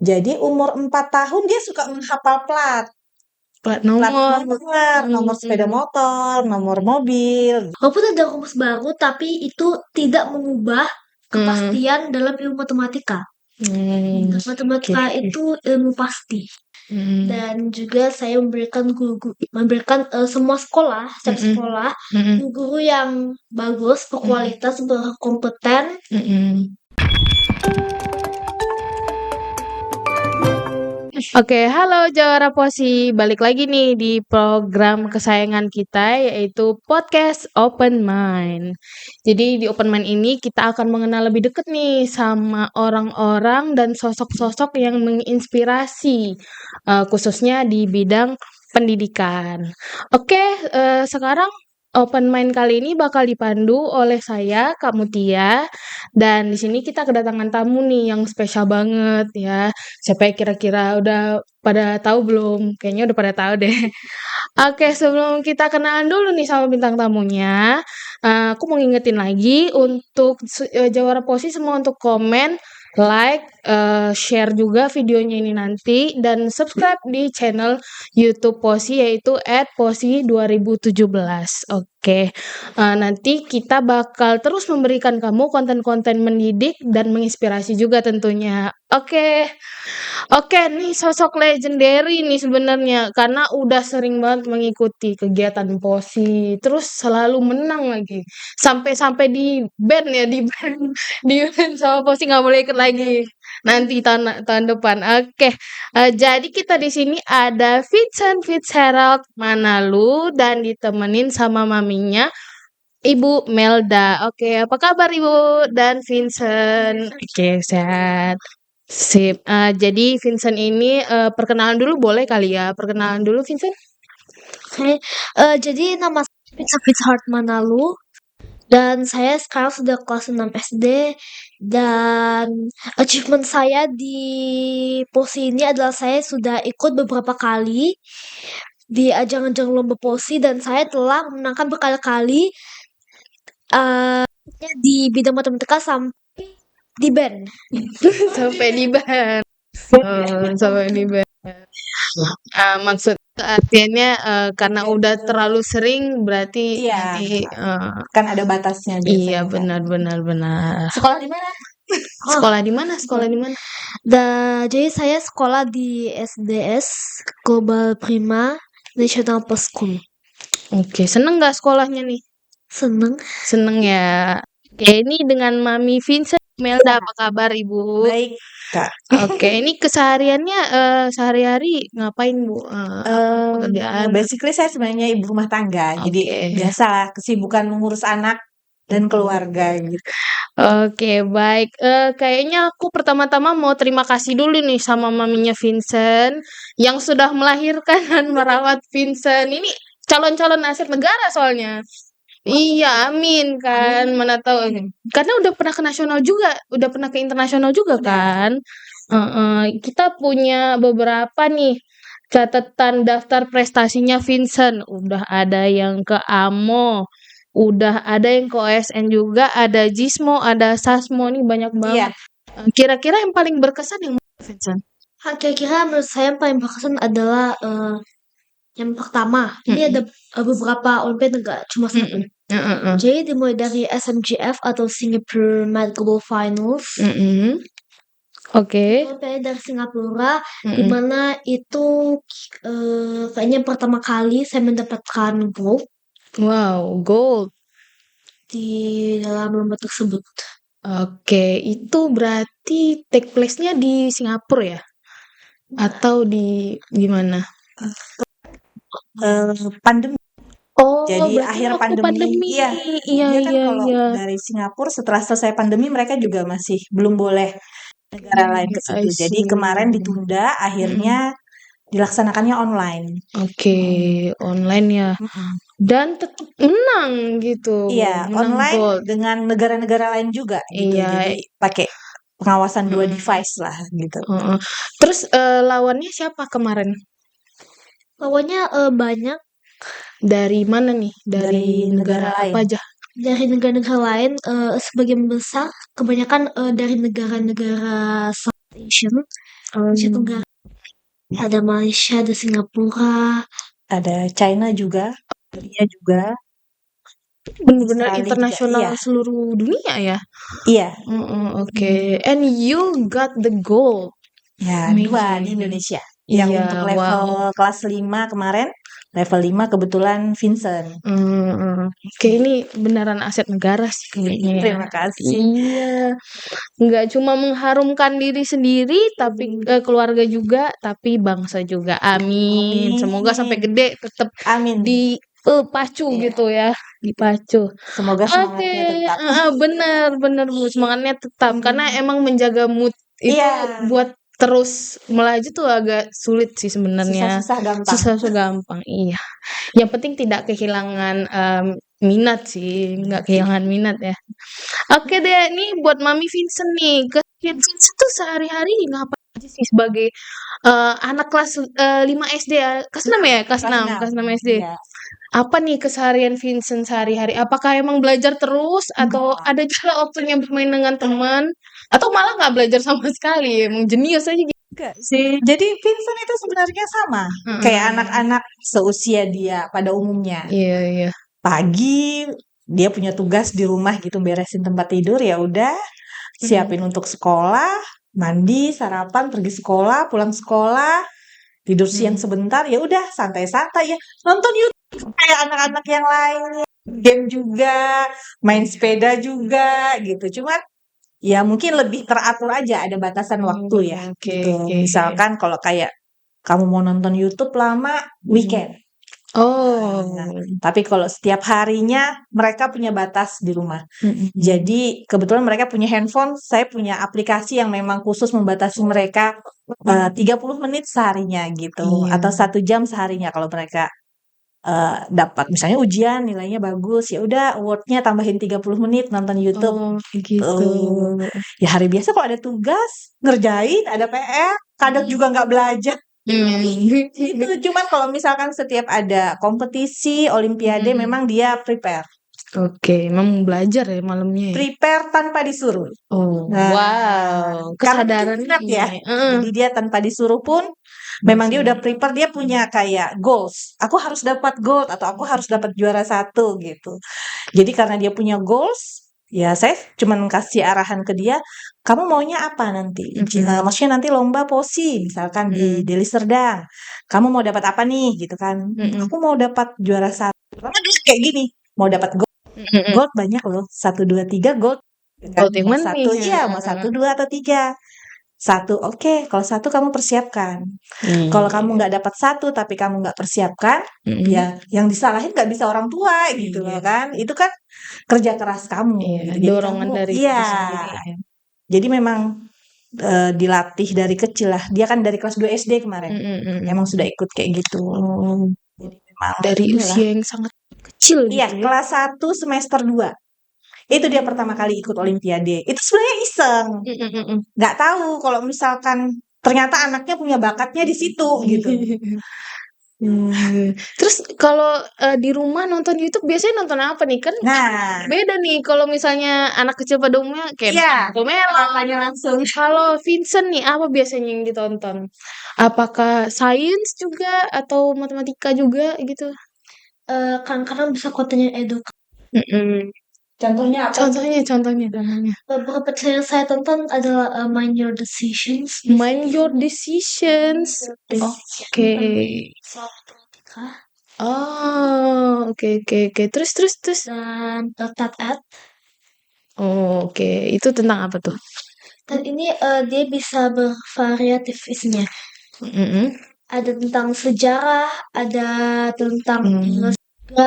Jadi umur 4 tahun dia suka menghafal plat nomor. nomor sepeda motor, nomor mobil. Walaupun ada rumus baru, tapi itu tidak mengubah kepastian dalam ilmu matematika. Matematika itu ilmu pasti. Dan juga saya memberikan semua sekolah, setiap sekolah, guru yang bagus, berkualitas, berkompeten. Oke, halo Jawara Posi. Balik lagi nih di program kesayangan kita, yaitu podcast Open Mind. Jadi di Open Mind ini kita akan mengenal lebih dekat nih sama orang-orang dan sosok-sosok yang menginspirasi, khususnya di bidang pendidikan. Oke, sekarang Open Mind kali ini bakal dipandu oleh saya, Kak Mutia, dan di sini kita kedatangan tamu nih yang spesial banget ya. Siapa ya kira-kira, udah pada tahu belum? Kayaknya udah pada tahu deh. Oke, sebelum kita kenalan dulu nih sama bintang tamunya, aku mau ngingetin lagi untuk Jawara Posi semua untuk komen, like, share juga videonya ini nanti, dan subscribe di channel YouTube Posi yaitu @posi2017. Oke, nanti kita bakal terus memberikan kamu konten-konten mendidik dan menginspirasi juga tentunya. Oke, nih sosok legendary nih sebenarnya karena udah sering banget mengikuti kegiatan Posi, terus selalu menang lagi. Sampai di ban ya, di ban sama Posi nggak boleh ikut lagi. Nanti tahun depan. Oke. Jadi kita di sini ada Vincent Fitzgerald Manalu dan ditemenin sama maminya Ibu Melda. Oke, apa kabar Ibu dan Vincent? Oke, sehat. Sip. Jadi Vincent ini perkenalan dulu boleh kali ya? Perkenalan dulu Vincent. Oke. Jadi nama saya Vincent Fitzgerald Manalu dan saya sekarang sudah kelas 6 SD, dan achievement saya di Posi ini adalah saya sudah ikut beberapa kali di ajang-ajang lomba Posi dan saya telah memenangkan berkali-kali di bidang matematika sampai di band. Sampai di band. Sampai di band. Maksud artinya karena udah terlalu sering berarti Iya, nanti kan ada batasnya iya biasanya kan. benar. Sekolah di mana? Sekolah di mana? Jadi saya sekolah di SDS Global Prima National Plus School. Oke, seneng nggak sekolahnya nih? Seneng ya. Oke, ini dengan Mami Vincent. Melda, apa kabar Ibu? Baik, Kak. Oke, ini kesehariannya sehari-hari ngapain Bu? Pekerjaan? Basically saya sebenarnya ibu rumah tangga, jadi Oke. biasalah kesibukan mengurus anak dan keluarga gitu. Oke, baik. Kayaknya aku pertama-tama mau terima kasih dulu nih sama maminya Vincent yang sudah melahirkan dan merawat Vincent. Ini calon-calon aset negara soalnya. Iya, amin kan. Mana tahu. Karena udah pernah ke nasional juga, udah pernah ke internasional juga kan. Kita punya beberapa nih catatan daftar prestasinya Vincent. Udah ada yang ke AMO, udah ada yang ke OSN juga, ada Jismo, ada Sasmo, nih banyak banget. Kira-kira yang paling berkesan yang mana Vincent? Kira-kira menurut saya yang paling berkesan adalah yang pertama, ini ada beberapa olimpiade, enggak cuma satu. Jadi dimulai dari SMGF atau Singapore Med Global Finals. Oke. Olimpiade dari Singapura, di mana itu kayaknya pertama kali saya mendapatkan gold. Wow, gold di dalam lomba tersebut. Oke, itu berarti take place-nya di Singapura ya? Atau di gimana? Pandemi. Oh, Jadi berarti akhir waktu pandemi. Iya. Iya, Dia kan iya, kalau iya. dari Singapura setelah selesai pandemi mereka juga masih belum boleh negara lain ke situ. I Jadi see. kemarin ditunda, akhirnya dilaksanakannya online. Oke, online ya. Dan tetap menang gitu. Iya, Menang online gold. dengan negara-negara lain juga gitu. Iya. Jadi pakai pengawasan 2 device lah gitu. Terus lawannya siapa kemarin? Lawannya banyak. Dari mana nih? Dari negara lain. apa aja? Dari negara-negara lain, sebagian besar, kebanyakan dari negara-negara South Asian. Asia Mmm. Tenggara. Ada Malaysia, ada Singapura, ada China juga, Korea juga, Bener-bener Australia juga. internasional Iya, seluruh dunia ya? iya. Oke. And you got the gold. Ya, 2 di Amazing. Indonesia. Yang untuk Iya, level wow. kelas 5 kemarin, level 5 kebetulan Vincent. Oke, ini beneran aset negara sih kayaknya ya. Terima kasih. Iya, nggak cuma mengharumkan diri sendiri, tapi keluarga juga, tapi bangsa juga. Amin. Semoga sampai Amin. gede tetap Amin. dipacu Iya. gitu ya, dipacu. Semoga Oke, semangatnya tetap. bener bener Bu, semangatnya tetap karena emang menjaga mood itu Iya, buat terus melaju tuh agak sulit sih sebenarnya. susah-susah gampang. Susah-susah gampang, iya. Yang penting tidak kehilangan minat sih, nggak kehilangan minat ya. Oke deh, nih buat Mami Vincent nih. Keseharian Vincent tuh sehari-hari ngapain aja sih sebagai anak kelas 5 SD ya? Kelas 6 ya? Kelas 6. Kelas 6 SD. Iya. Apa nih keseharian Vincent sehari-hari? Apakah emang belajar terus atau Enggak. ada juga waktunya bermain dengan teman atau malah nggak belajar sama sekali? Emang jenius aja gitu. Enggak sih. Jadi Vincent itu sebenarnya sama kayak Heeh. anak-anak seusia dia pada umumnya. Iya, iya. Pagi dia punya tugas di rumah gitu beresin tempat tidur, ya udah siapin untuk sekolah, mandi, sarapan, pergi sekolah, pulang sekolah, tidur siang sebentar, ya udah santai-santai ya. Nonton YouTube kayak anak-anak yang lain, game juga, main sepeda juga gitu. Cuman ya mungkin lebih teratur aja, ada batasan waktu ya Oke, gitu. oke. Misalkan kalau kayak kamu mau nonton YouTube lama, weekend. Oh. Nah, tapi kalau setiap harinya mereka punya batas di rumah. Jadi kebetulan mereka punya handphone, saya punya aplikasi yang memang khusus membatasi mereka 30 menit seharinya gitu, Iya. atau 1 jam seharinya kalau mereka dapat misalnya ujian nilainya bagus, ya udah award-nya tambahin 30 menit nonton YouTube. Oh, gitu. Ya hari biasa kalau ada tugas, ngerjain, ada PR, kadang juga nggak belajar. Itu cuman kalau misalkan setiap ada kompetisi, olimpiade memang dia prepare. Oke, emang belajar ya malamnya ya? Prepare tanpa disuruh. Oh, Nah, wow, karena dia kesadaran minat ya. ini. Jadi dia tanpa disuruh pun memang dia udah prepare, dia punya kayak goals. Aku harus dapat gold atau aku harus dapat juara 1 gitu. Jadi karena dia punya goals, ya saya cuman kasih arahan ke dia, kamu maunya apa nanti? Maksudnya nanti lomba POSI misalkan di Deli Serdang. Kamu mau dapat apa nih gitu kan? Aku mau dapat juara 1. Karena dia kayak gini, mau dapat gold. Gold banyak loh, 1 2 3 gold. Kan? Gold yang Mau mana 1 nih? iya, mau 1 2 atau 3. 1 oke, kalau 1 kamu persiapkan. Kalau kamu nggak dapat 1 tapi kamu nggak persiapkan, ya yang disalahin nggak bisa orang tua gitu loh kan. Itu kan kerja keras kamu Iya, gitu. Jadi dorongan kamu dari iya. diri sendiri ya. Jadi memang dilatih dari kecil lah. Dia kan dari kelas 2 SD kemarin. Emang sudah ikut kayak gitu. Oh, Jadi memang dari inilah. usia yang sangat kecil Iya, gitu ya. kelas 1 semester 2. Itu dia pertama kali ikut olimpiade. Itu sebenarnya iseng. Nggak tahu kalau misalkan ternyata anaknya punya bakatnya di situ gitu. Terus kalau di rumah nonton YouTube biasanya nonton apa nih? Kan Nah, beda nih kalau misalnya anak kecil pada umumnya kayak iya, Cocomelon. makanya langsung. Kalau Vincent nih apa biasanya yang ditonton? Apakah sains juga atau matematika juga gitu? Kadang-kadang bisa kontennya edukasi. Contohnya Contohnya contohnya. beberapa channel saya tonton adalah Mind Your Decisions. Mind Your Decisions. Oke. Oh, oke. Terus. Dan Tap Ad. Oh, oke. Itu tentang apa tuh? Dan ini dia bisa bervariatif isinya. Ada tentang sejarah, ada tentang juga.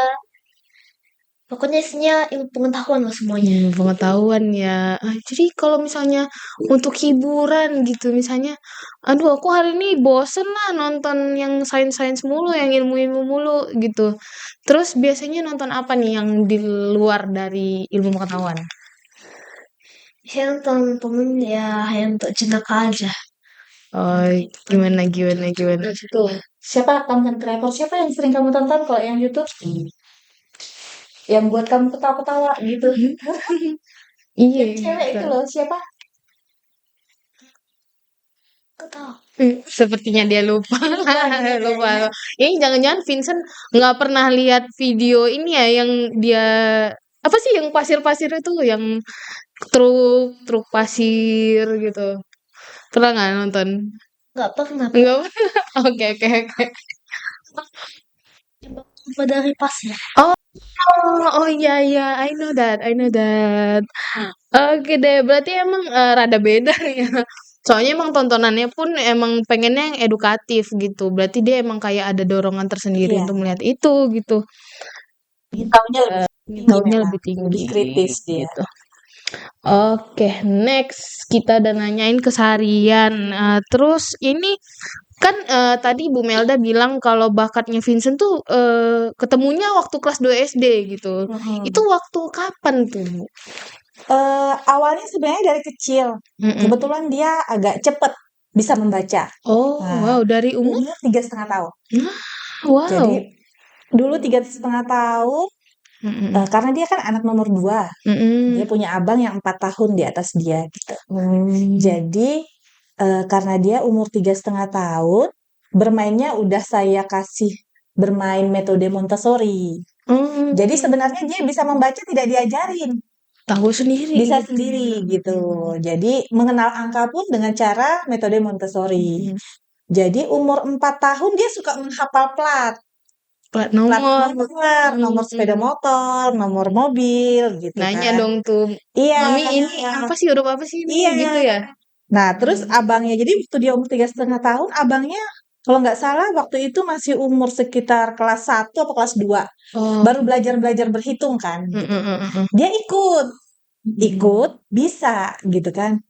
Pokoknya isinya ilmu pengetahuan lah semuanya. Pengetahuan ya. Jadi kalau misalnya untuk hiburan gitu, misalnya, aduh aku hari ini bosen lah nonton yang sains-sains mulu, yang ilmu-ilmu mulu gitu. Terus biasanya nonton apa nih yang di luar dari ilmu pengetahuan? Saya nonton temen ya yang untuk jenaka aja. Oh, gimana? Tuh, siapa konten kreator? Siapa yang sering kamu tonton kalau yang YouTube? Yang buat kamu ketawa-ketawa gitu. Iya. Yang cewek itu loh, siapa? Nggak tahu. Sepertinya dia lupa. Nih Lupa. kayaknya. Ini jangan-jangan Vincent nggak pernah lihat video ini ya yang dia apa sih yang pasir-pasir itu yang truk pasir gitu. Pernah nggak nonton? Nggak pernah. Enggak pernah. Oke oke oke. Apa dari pasir? Oh, oh iya iya, I know that, I know that. Oke deh, berarti emang rada beda ya. Soalnya emang tontonannya pun emang pengennya yang edukatif gitu. Berarti dia emang kayak ada dorongan tersendiri Iya, untuk melihat itu gitu. ingin tahunya lebih Ingin tinggi tahunya memang, lebih lebih tinggi kritis dia. gitu. Oke, next kita udah nanyain keseharian. Terus ini kan tadi Bu Melda bilang kalau bakatnya Vincent tuh ketemunya waktu kelas 2 SD gitu. Itu Mhm. waktu kapan tuh? Awalnya sebenarnya dari kecil, Mm-mm. kebetulan dia agak cepet bisa membaca. Oh, Nah, wow, dari umur? umur 3,5 tahun. Wow. Jadi dulu 3,5 tahun, Mm-mm. karena dia kan anak nomor 2, Mm-mm. dia punya abang yang 4 tahun di atas dia gitu. Oh. Jadi karena dia umur 3,5 tahun, bermainnya udah saya kasih bermain metode Montessori. Oh, Jadi sebenarnya dia bisa membaca tidak diajarin, tahu sendiri bisa gitu. sendiri gitu. Jadi mengenal angka pun dengan cara metode Montessori. Mm. Jadi umur 4 tahun dia suka menghafal Plat plat nomor. nomor sepeda Mm. motor, nomor mobil gitu Nanya kan. dong tuh, Iya, Mami ini apa sih huruf apa sih ini iya. gitu ya? Nah, terus abangnya, jadi waktu dia umur 3,5 tahun, abangnya kalau nggak salah waktu itu masih umur sekitar kelas 1 atau kelas 2. Oh. Baru belajar-belajar berhitung kan gitu. Mm-mm. Dia ikut bisa gitu kan.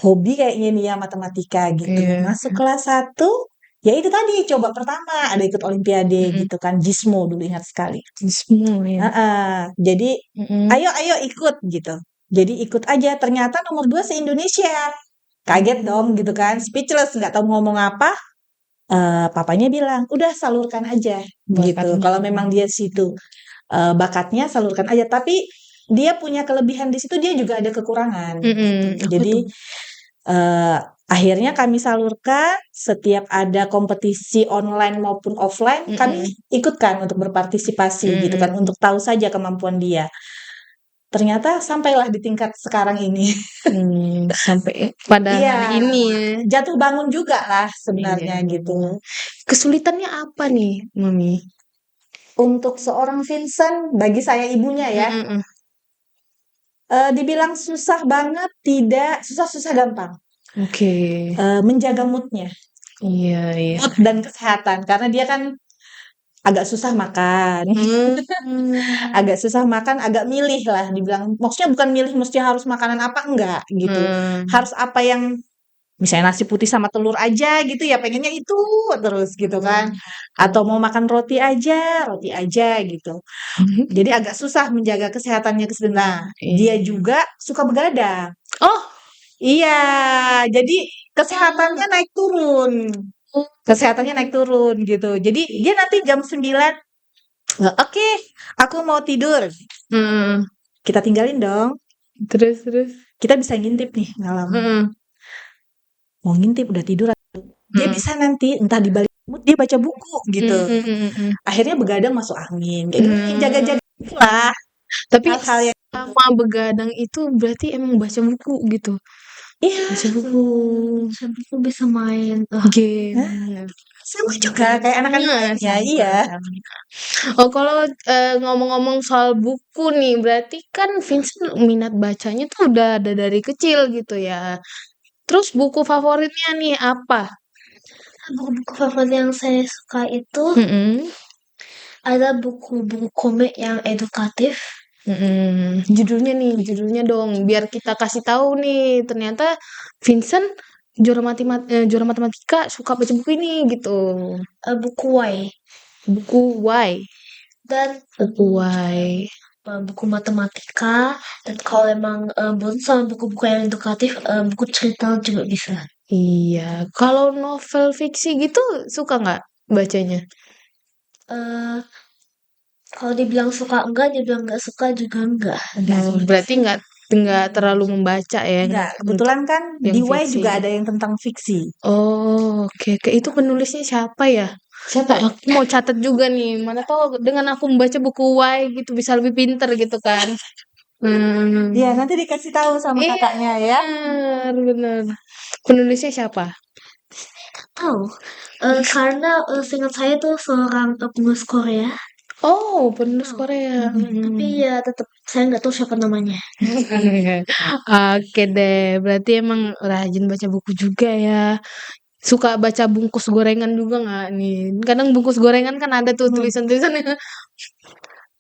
Hobi kayaknya nih ya matematika gitu. Iya. Masuk kelas 1, ya itu tadi coba pertama ada ikut olimpiade Mm-mm. gitu kan. Gizmo dulu ingat sekali. Semua ya. Jadi Mm-mm. ayo ikut gitu. Jadi ikut aja, ternyata nomor 2 se-Indonesia. Kaget dong gitu kan, speechless nggak tahu ngomong apa. Papanya bilang, "Udah salurkan aja," gitu. Bakatnya. Kalau memang dia situ bakatnya salurkan aja, tapi dia punya kelebihan di situ, dia juga ada kekurangan gitu. Apa Jadi tuh? akhirnya kami salurkan setiap ada kompetisi online maupun offline, kami ikutkan untuk berpartisipasi gitu kan, untuk tahu saja kemampuan dia. Ternyata sampailah di tingkat sekarang ini. Sampai pada Iya, hari ini ya. jatuh bangun juga lah sebenarnya Iya. gitu. Kesulitannya apa nih, Mami? Untuk seorang Vincent, bagi saya ibunya ya, Mm-mm. dibilang susah banget, tidak, susah-susah gampang. Oke. Menjaga mood-nya, Iya, iya. mood dan kesehatan, karena dia kan agak susah makan, agak susah makan, agak milih lah dibilang. Maksudnya bukan milih mesti harus makanan apa, enggak gitu. Harus apa yang, misalnya nasi putih sama telur aja gitu ya, pengennya itu terus gitu kan. Atau mau makan roti aja gitu. Jadi agak susah menjaga kesehatannya nah, dia juga suka begadang. Oh, Iya, jadi kesehatannya naik turun. Kesehatannya naik turun gitu. Jadi dia nanti jam 9, "Oke, aku mau tidur." Kita tinggalin dong. terus. Kita bisa ngintip nih malam. Mau ngintip udah tidur, dia bisa nanti entah di balik mood dia baca buku gitu. Akhirnya begadang masuk angin. Kayak gitu, jaga-jaga lah. Tapi Hal-hal yang sama begadang itu berarti emang baca buku gitu. iya, Baca buku, Sampai aku bisa main game. sama juga kayak anak-anak lainnya, iya. Oh, kalau ngomong-ngomong soal buku nih, berarti kan Vincent minat bacanya tuh udah ada dari kecil gitu ya. Terus buku favoritnya nih apa? buku-buku favorit yang saya suka itu ada buku-buku komik yang edukatif. Judulnya dong, biar kita kasih tahu nih. Ternyata Vincent juara matematika suka baca buku ini gitu. Buku Y Buku Y, dan buku Y. buku matematika, dan kalau emang belum sama buku-buku yang edukatif, buku cerita juga bisa. Iya, kalau novel fiksi gitu suka nggak bacanya? Kalau dibilang suka enggak, dibilang nggak suka juga enggak. Berarti nggak nggak terlalu membaca ya Enggak, untuk kebetulan kan yang di Y fiksi. juga ada yang tentang fiksi. Oh, oke, oke. Itu penulisnya siapa ya? Siapa? Aku mau catat juga nih. Mana tahu dengan aku membaca buku Y gitu bisa lebih pinter gitu kan. Iya, nanti dikasih tahu sama Iya, kakaknya ya. benar. Penulisnya siapa? Tahu, karena seingat saya tuh seorang penulis Korea. Oh, penulis Tahu. Korea. Tapi ya tetap saya nggak tahu siapa namanya. Oke deh, berarti emang rajin baca buku juga ya. Suka baca bungkus gorengan juga nggak nih? Kadang bungkus gorengan kan ada tuh tulisan-tulisannya.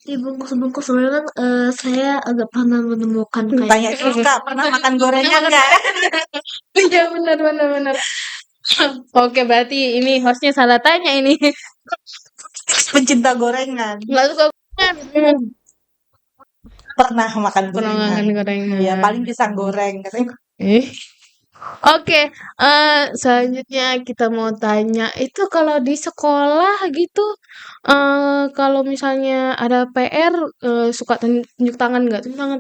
Di bungkus-bungkus gorengan, saya agak pernah menemukan Tanya kayak terus Kak, pernah makan gorengan nggak? Iya, benar, benar, benar. Oke, berarti ini hostnya salah tanya ini. Pencinta gorengan. Nggak suka gorengan. Pernah makan Pernah gorengan. makan gorengan. Iya, paling pisang goreng katanya. Oke, selanjutnya kita mau tanya, itu kalau di sekolah gitu, kalau misalnya ada PR, suka tunjuk tangan nggak? Tunjuk tangan,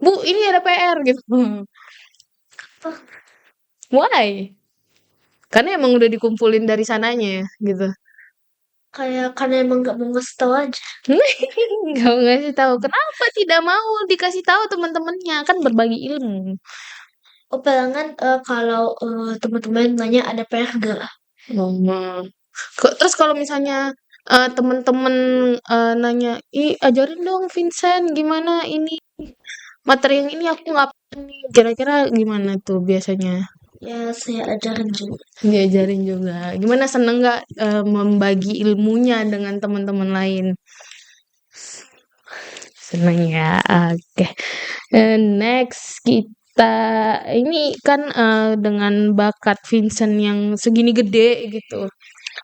"Bu, ini ada PR," gitu. Why? Karena emang udah dikumpulin dari sananya ya, gitu. kayak karena emang nggak mau ngasih tahu aja. Nggak mau ngasih tahu. Kenapa tidak mau dikasih tahu teman-temannya? Kan berbagi ilmu. Oh, palingan kalau teman-teman nanya ada PR nggak? Oh. Terus kalau misalnya teman-teman nanya, ih ajarin dong Vincent gimana ini materi yang ini aku nggak paham nih. Kira-kira gimana tuh biasanya? Ya saya ajarin juga. Diajarin juga. Gimana seneng nggak membagi ilmunya dengan teman-teman lain? Seneng ya. Oke. Next kita ini kan dengan bakat Vincent yang segini gede gitu.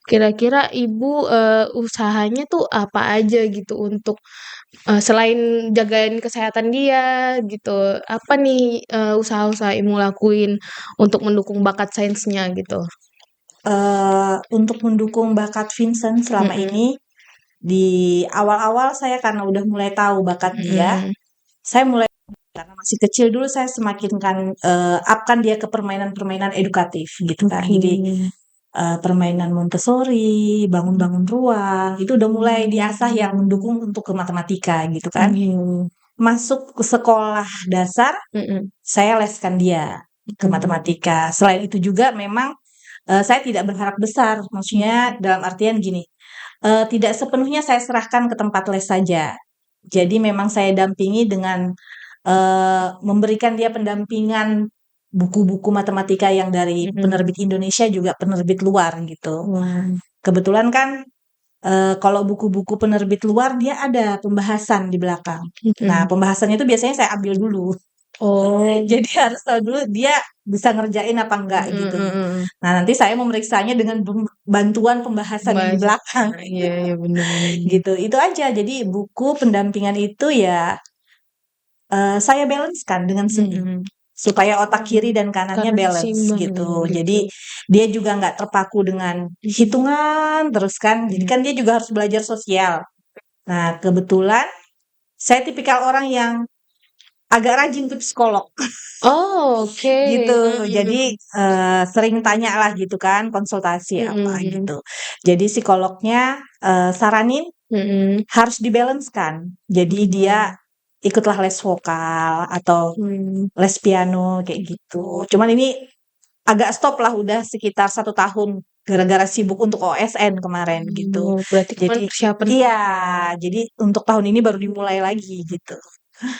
Kira-kira ibu usahanya tuh apa aja gitu untuk selain jagain kesehatan dia gitu. Apa nih usaha-usaha ibu lakuin untuk mendukung bakat sainsnya gitu? Untuk mendukung bakat Vincent selama ini, di awal-awal saya karena udah mulai tahu bakat dia, saya mulai karena masih kecil dulu saya semakin up-kan dia ke permainan-permainan edukatif gitu kan. Jadi permainan Montessori, bangun-bangun ruang, itu udah mulai diasah yang mendukung untuk ke matematika gitu kan. Masuk ke sekolah dasar, saya leskan dia ke matematika. Selain itu juga memang saya tidak berharap besar, maksudnya dalam artian gini, tidak sepenuhnya saya serahkan ke tempat les saja. Jadi memang saya dampingi dengan memberikan dia pendampingan buku-buku matematika yang dari penerbit Indonesia juga penerbit luar gitu. Kebetulan kan kalau buku-buku penerbit luar dia ada pembahasan di belakang. Nah, pembahasannya itu biasanya saya ambil dulu. Oh. Jadi harus tahu dulu dia bisa ngerjain apa enggak gitu. Nah, nanti saya memeriksanya dengan bantuan pembahasan yang di belakang. Iya, iya benar. Gitu. Itu aja. Jadi buku pendampingan itu ya saya balance-kan dengan seni. Supaya otak kiri dan kanannya balance gitu. Jadi dia juga nggak terpaku dengan hitungan terus kan. Jadi kan dia juga harus belajar sosial. Nah, kebetulan saya tipikal orang yang agak rajin ke psikolog. Oh, oke. Gitu. Jadi sering tanya lah gitu kan, konsultasi apa gitu. Jadi psikolognya saranin harus dibalance-kan. Jadi dia ikutlah les vokal atau les piano kayak gitu. Cuman ini agak stop lah udah sekitar 1 tahun gara-gara sibuk untuk OSN kemarin gitu. Berarti Jadi persiapan. iya, jadi untuk tahun ini baru dimulai lagi gitu.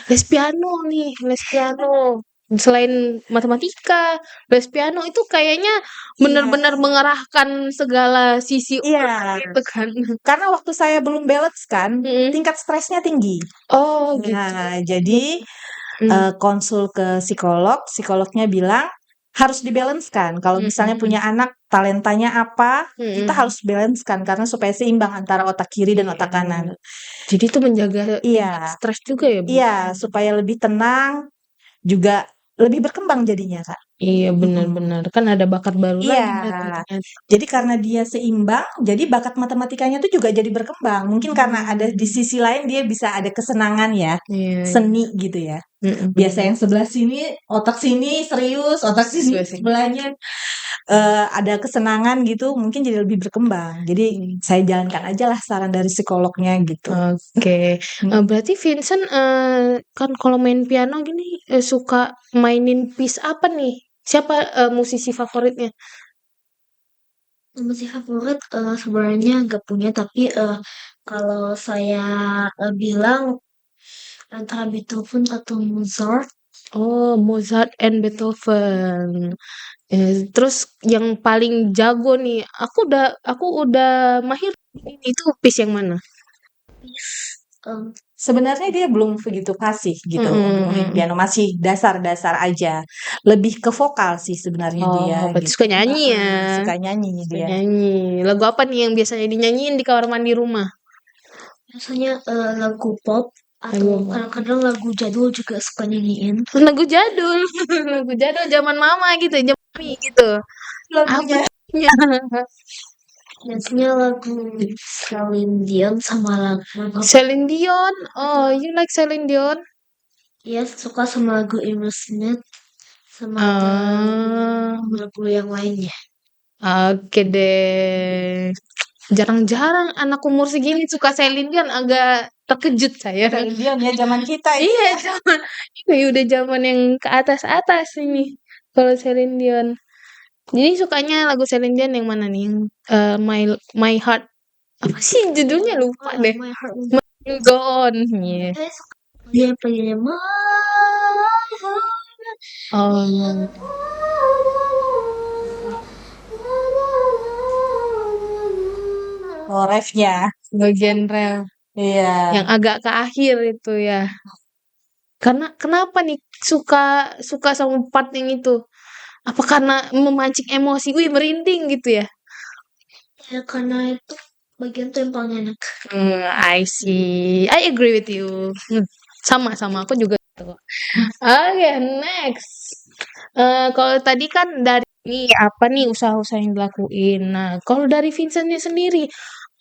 Les piano nih, les piano. Selain matematika, les piano itu kayaknya benar-benar mengerahkan segala sisi Iya. gitu kan. Karena waktu saya belum balance kan, tingkat stresnya tinggi. Oh, gitu. Nah, jadi konsul ke psikolog, psikolognya bilang harus dibalance-kan. Kalau misalnya punya anak talentanya apa, kita harus balance-kan karena supaya seimbang antara otak kiri dan otak kanan. Jadi itu menjaga stres juga ya, Bu? Iya, supaya lebih tenang, juga lebih berkembang jadinya, Kak. Iya, Mhm. benar-benar. Kan ada bakat baru lagi Iya. berarti ternyata. Jadi karena dia seimbang, jadi bakat matematikanya tuh juga jadi berkembang. Mungkin karena ada di sisi lain dia bisa ada kesenangan ya, Iya, iya. seni gitu ya. Biasa benar. yang sebelah sini, otak sini serius, otak sini Sebelah sini. sebelahnya ada kesenangan gitu, mungkin jadi lebih berkembang. Jadi saya jalankan aja lah saran dari psikolognya gitu. Oke. Berarti Vincent kan kalau main piano gini suka mainin piece apa nih? Siapa musisi favoritnya? Musik favorit sebenarnya nggak punya, tapi kalau saya bilang antara Beethoven atau Mozart. Oh, Mozart and Beethoven. Terus yang paling jago nih, aku udah mahir ini itu piece yang mana? em, Sebenarnya dia belum begitu fasih gitu untuk main Mm-mm. piano, masih dasar-dasar aja. Lebih ke vokal sih sebenarnya dia Oh, berarti gitu. suka nyanyi ya? Suka nyanyi Suka dia. nyanyi. Lagu apa nih yang biasanya dinyanyiin di kamar mandi rumah? biasanya lagu pop atau Lagu apa? kadang-kadang lagu jadul juga suka nyanyiin. Lagu jadul, lagu jadul zaman mama gitu, zaman mami gitu. Apa Lagunya namanya? Biasanya lagu Celine Dion sama lagu Celine Dion. Oh, you like Celine Dion? ya suka sama lagu Aerosmith sama Ah, lagu yang lainnya. oke deh. Jarang-jarang anak umur segini suka Celine Dion, agak terkejut saya. Celine Dion ya zaman kita itu Iya, ya. zaman ini udah zaman yang ke atas-atas ini. Kalau Celine Dion. Jadi sukanya lagu Celine Dion yang mana nih? Yang My Heart. Apa sih judulnya lupa deh. My Heart You Go On. Iya. saya suka dia penyanyi My Heart. Oh. Oh, refnya. Bagian rel Iya. yang agak ke akhir itu ya. Karena kenapa nih suka suka sama part yang itu? Apa karena memancing emosi? Wih, merinding gitu ya? Ya karena itu bagian tuh yang paling enak. I see. I agree with you. Sama aku juga gitu. Oke, next. Kalau tadi kan dari nih apa nih usaha-usaha yang dilakuin. Nah, kalau dari Vincentnya sendiri,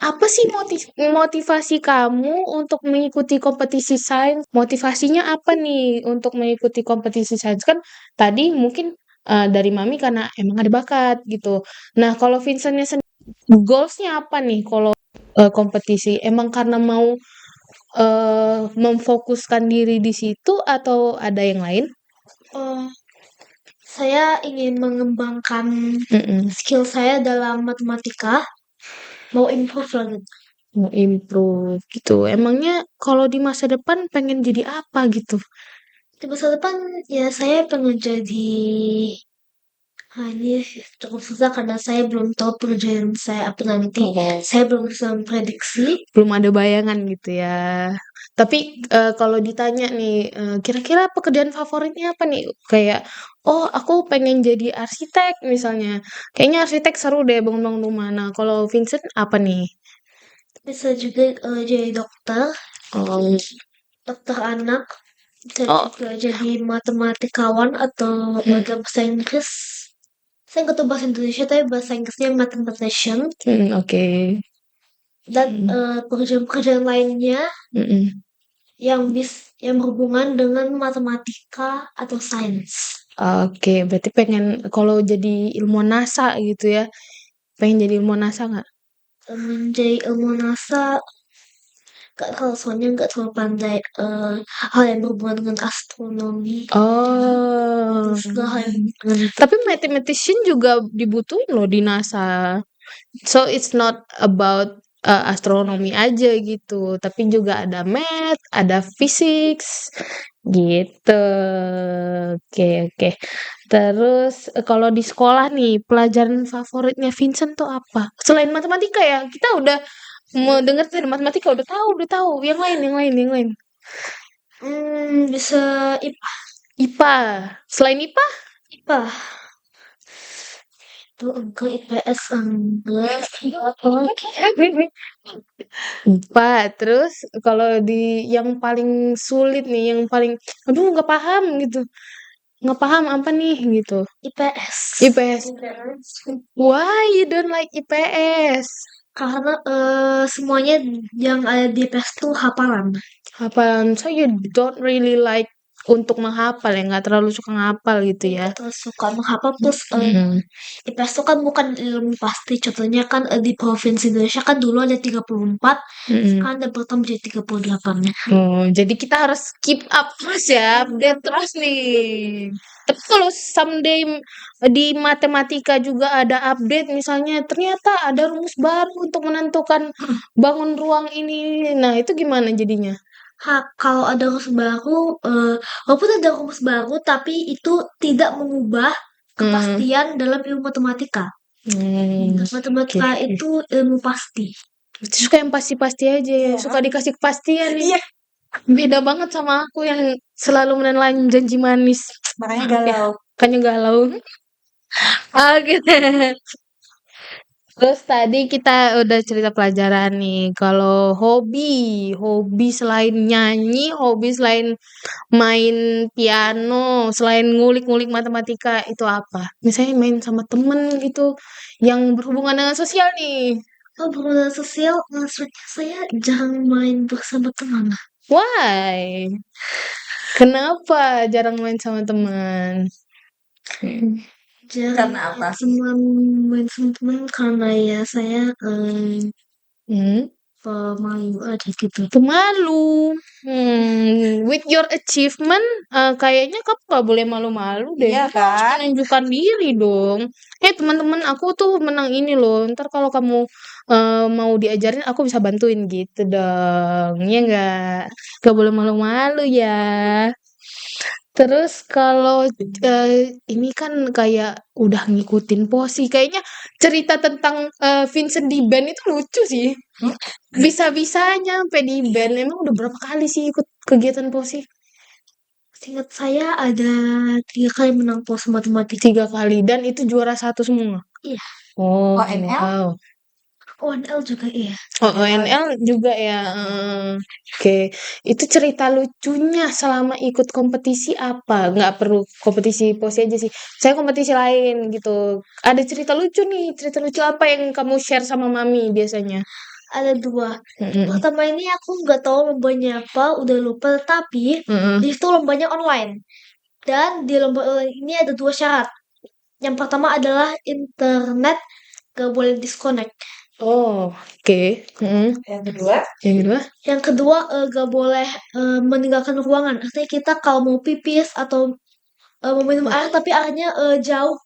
apa sih motivasi kamu untuk mengikuti kompetisi sains? Motivasinya apa nih untuk mengikuti kompetisi sains? Kan tadi mungkin dari mami karena emang ada bakat gitu. Nah, kalau Vincentnya sendiri, goalsnya apa nih kalau kompetisi? Emang karena mau memfokuskan diri di situ atau ada yang lain? Saya ingin mengembangkan skill saya dalam matematika, mau improve lagi. Mau improve gitu. Emangnya kalau di masa depan pengen jadi apa gitu? Di masa depan ya saya pengen jadi ini cukup susah karena saya belum tahu pekerjaan saya apa nanti. Saya belum bisa memprediksi. Belum ada bayangan gitu ya. Tapi kalau ditanya nih, kira-kira pekerjaan favoritnya apa nih? Kayak, oh aku pengen jadi arsitek misalnya. Kayaknya arsitek seru deh bangun-bangun rumah. Nah, kalau Vincent apa nih? Bisa juga jadi dokter, Oh, dokter anak, bisa oh, juga jadi matematikawan atau bahasa Inggris. Saya nggak tahu bahasa Indonesia tapi bahasa Inggrisnya mathematician. oke. Dan pekerjaan-pekerjaan lainnya yang berhubungan dengan matematika atau sains. Oke, berarti pengen kalau jadi ilmuwan NASA gitu ya? Pengen jadi ilmuwan NASA nggak? Menjadi ilmuwan NASA nggak tahu soalnya nggak terlalu pandai hal yang berhubungan dengan astronomi. Oh, Terus juga hal yang berhubungan tapi mathematician juga dibutuhin loh di NASA. So it's not about astronomi aja gitu, tapi juga ada math, ada physics gitu. Oke, oke. Terus kalau di sekolah nih, pelajaran favoritnya Vincent tuh apa? Selain matematika ya, kita udah mau dengar dari matematika udah tahu. Yang lain, yang lain, yang lain. bisa IPA. IPA. Selain IPA? IPA. Itu enggak IPS enggak. IPA. Terus kalau di yang paling sulit nih, yang paling aduh nggak paham gitu. nggak paham apa nih gitu. IPS. IPS. Why you don't like IPS? Karena semuanya yang ada di IPS tuh hafalan. Hafalan, so you don't really like untuk menghafal ya, nggak terlalu suka ngapal gitu ya. Terus suka menghafal terus Hmm. IPS tuh kan bukan ilmu pasti. Contohnya kan di Provinsi Indonesia kan dulu ada 34, sekarang ada bertambah jadi 38 ya. Oh, jadi kita harus keep up terus ya, update terus nih. Tapi kalau someday di matematika juga ada update, misalnya ternyata ada rumus baru untuk menentukan bangun ruang ini. Nah, itu gimana jadinya? Kalau ada rumus baru, walaupun ada rumus baru, tapi itu tidak mengubah kepastian dalam ilmu matematika. Matematika Oke. itu ilmu pasti. Suka yang pasti-pasti aja ya, Iya. suka dikasih kepastian nih. Iya, Beda banget sama aku yang selalu menelan janji manis. makanya Ya, galau. makanya galau. Oke. Terus tadi kita udah cerita pelajaran nih. Kalau hobi selain nyanyi, hobi selain main piano, selain ngulik-ngulik matematika itu apa? Misalnya main sama temen gitu, yang berhubungan dengan sosial nih. Kalau berhubungan sosial, maksudnya saya jarang main bersama teman. Why? Kenapa jarang main sama teman? Jarang Karena apa? main sama teman karena ya saya Hmm? pemalu aja gitu. Pemalu. With your achievement, kayaknya kamu gak boleh malu-malu deh. Iya Kamu harus kan? menunjukkan diri dong. Teman-teman aku tuh menang ini loh. Ntar kalau kamu mau diajarin, aku bisa bantuin gitu dong. Iya nggak? Gak boleh malu-malu ya. Terus kalau ini kan kayak udah ngikutin Posi. Kayaknya cerita tentang Vincent di band itu lucu sih. Bisa-bisanya sampai di band. Emang udah berapa kali sih ikut kegiatan Posi? Seingat saya ada 3 kali menang pos matematika. 3 kali. Dan itu juara 1 semua? Iya. Oh, ONL? wow. ONL juga iya. Oh, ONL juga ya. Oke. Itu cerita lucunya selama ikut kompetisi apa? Nggak perlu kompetisi Posi aja sih. Saya kompetisi lain gitu. Ada cerita lucu nih. Cerita lucu apa yang kamu share sama Mami biasanya? Ada 2. Mm-mm. Pertama ini aku nggak tahu lombanya apa, udah lupa. Tapi Mm-mm. di situ lombanya online. Dan di lomba online ini ada 2 syarat. Yang pertama adalah internet gak boleh disconnect. Oh, oke. Yang kedua? Yang kedua? Yang kedua gak boleh meninggalkan ruangan. Artinya kita kalau mau pipis atau mau minum air tapi airnya jauh,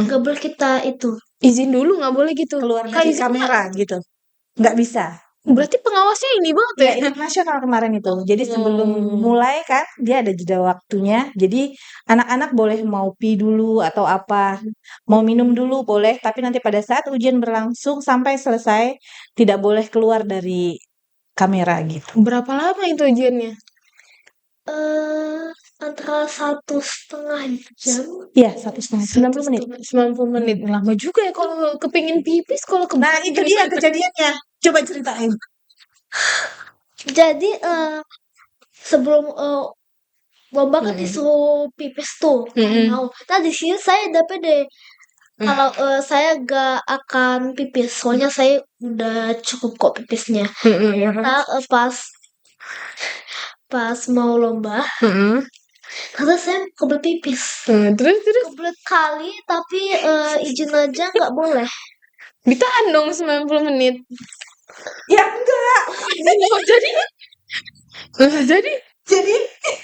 gak boleh kita itu. Izin dulu nggak boleh gitu. Keluar Kak, dari izin kamera gitu. Nggak bisa. Berarti pengawasnya ini banget Ya, ya? internasional kemarin itu. Jadi sebelum Hmm. mulai kan, dia ada jeda waktunya. Jadi anak-anak boleh mau pi dulu atau apa, mau minum dulu boleh. Tapi nanti pada saat ujian berlangsung sampai selesai, tidak boleh keluar dari kamera gitu. Berapa lama itu ujiannya? Antara 1,5 jam. Iya, 1,5 menit. 90 menit. Lama juga ya kalau kepingin pipis, kalau Nah, itu dia kejadiannya. Coba ceritain. Jadi sebelum lomba kan disuruh pipis tuh. Mau. Nah di sini saya udah pede. Kalau saya gak akan pipis, soalnya saya udah cukup kok pipisnya. Nah pas mau lomba, karena saya kebelet pipis. Terus Kebelet kali, tapi izin aja nggak boleh. ditahan dong 90 menit. Ya enggak. Jadi Jadi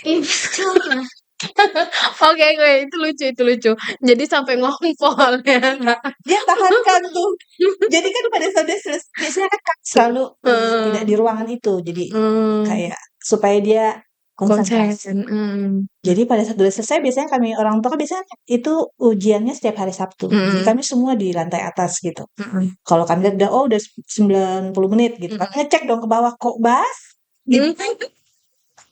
Pipis juga. oke, itu lucu. Jadi sampai ngompol ya. dia tahankan tuh. Jadi kan pada saat dia selesai, biasanya kan kami selalu tidak di ruangan itu. Jadi kayak supaya dia konsentrasi. Jadi pada saat udah selesai, biasanya kami orang tua kan biasanya itu ujiannya setiap hari Sabtu. Jadi kami semua di lantai atas gitu. Kalau kami lihat udah 90 menit gitu. Kami ngecek dong ke bawah, kok Bas? Gitu.